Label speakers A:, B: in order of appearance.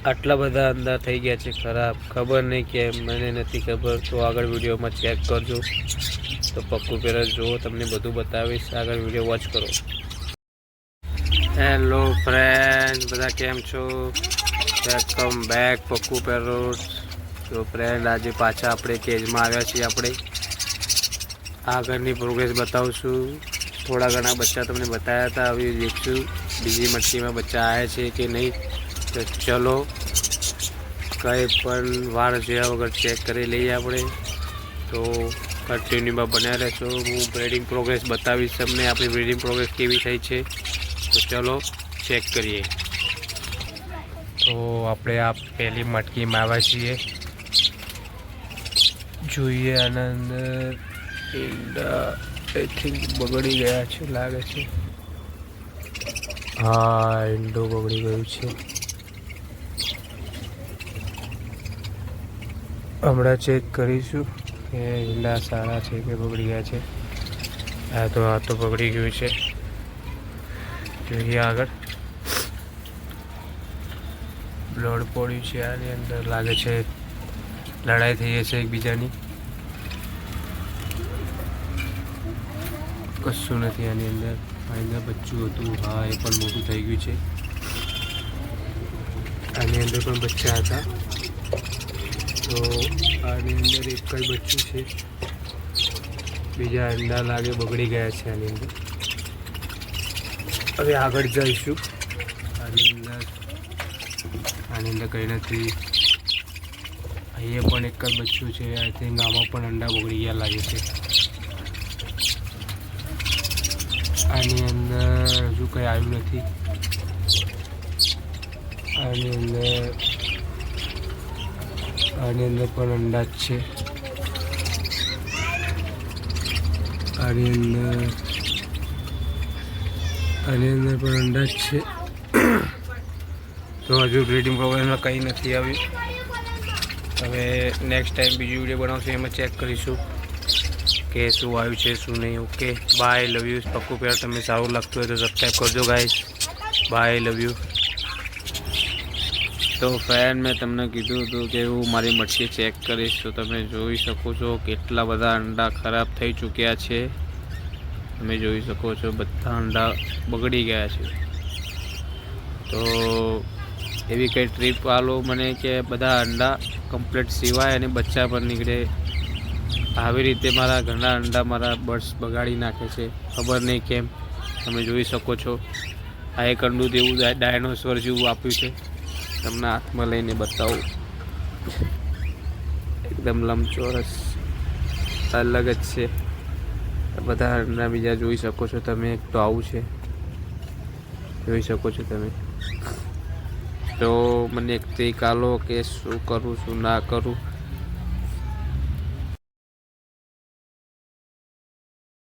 A: આટલા બધા અંડા થઈ ગયા છે ખરાબ, ખબર નહીં કેમ, મને નથી ખબર. તો આગળ વિડીયોમાં ચેક કરજો. તો પક્કુ પેરર જુઓ, તમને બધું બતાવીશ. આગળ વિડીયો વોચ કરો. હેલો ફ્રેન્ડ, બધા કેમ છો? Welcome back Pakku parrot. તો ફ્રેન્ડ, આજે પાછા આપણે કેજમાં આવ્યા છીએ. આપણે આગળની પ્રોગ્રેસ બતાવશું. થોડા ઘણા બચ્ચા તમને બતાવ્યા હતા, હવે દેખશું બીજી મટકીમાં બચ્ચા આવ્યા છે કે નહીં. તો ચલો, કંઈ પણ વાર જોયા વગર ચેક કરી લઈએ આપણે. તો કન્ટિન્યુમાં બન્યા રહેશો. હું બ્રીડિંગ પ્રોગ્રેસ બતાવીશ તમને, આપણી બ્રીડિંગ પ્રોગ્રેસ કેવી થઈ છે. તો ચલો ચેક કરીએ. તો આપણે આ પહેલી મટકીમાં આવ્યા છીએ. જોઈએ આના અંદર ઈંડા આઈ થિંક બગડી ગયા છે લાગે છે. હા, ઈંડો બગડી ગયું છે. હમણાં ચેક કરીશું કે ઈંડા સારા છે કે બગડી ગયા છે. આ તો બગડી ગયું છે. જોઈએ આગળ. બ્લડ પડ્યું છે આની અંદર, લાગે છે લડાઈ થઈ છે એકબીજાની. કશું નથી આની અંદર. આની બચ્ચું હતું, હા એ પણ મોટું થઈ ગયું છે. આની અંદર પણ બચ્ચા હતા. તો આની અંદર એક જ બચ્ચું છે, બીજા અંડા લાગે બગડી ગયા છે આની અંદર. હવે આગળ જઈશું. આની અંદર કંઈ નથી. અહીંયા પણ એક જ બચ્ચું છે. આઈ થિંક આમાં પણ અંડા બગડી ગયા લાગે છે. આની અંદર હજુ કંઈ આવ્યું નથી. આની અંદર પણ અંડા જ છે. આની અંદર પણ અંડા જ છે. તો હજુ બ્રીડિંગ પ્રોગ્રામમાં કંઈ નથી આવ્યું. હવે નેક્સ્ટ ટાઈમ બીજી વિડીયો બનાવશું, એમાં ચેક કરીશું કે શું આવ્યું છે શું નહીં. Okay, bye, love you. Pakku પેર તમને સારું લાગતું હોય તો સબસ્ક્રાઈબ કરજો ગાઈસ. Bye, love you. તો ફ્રેન્ડ, મેં તમને કીધું હતું કે હું મારી મટકી ચેક કરીશ. તો તમે જોઈ શકો છો કેટલા બધા અંડા ખરાબ થઈ ચૂક્યા છે. તમે જોઈ શકો છો બધા અંડા બગડી ગયા છે. તો એવી કંઈ ટ્રીપ આલો મને કે બધા અંડા કમ્પ્લીટ સિવાય અને બચ્ચા પણ નીકળે. આવી રીતે મારા ઘણા અંડા મારા બર્ડ્સ બગાડી નાખે છે, ખબર નહીં કેમ. તમે જોઈ શકો છો આ એક અંડું જેવું ડાયનોસોર જેવું આપ્યું છે. તમને હાથમાં લઈને બતાવું. એકદમ લંબચોરસ, અલગ જ છે. બધા અંડા બીજા જોઈ શકો છો તમે. એક તો આવું છે, જોઈ શકો છો તમે. તો મને એક ટ્રીક આલો કે શું કરું શું ના કરું.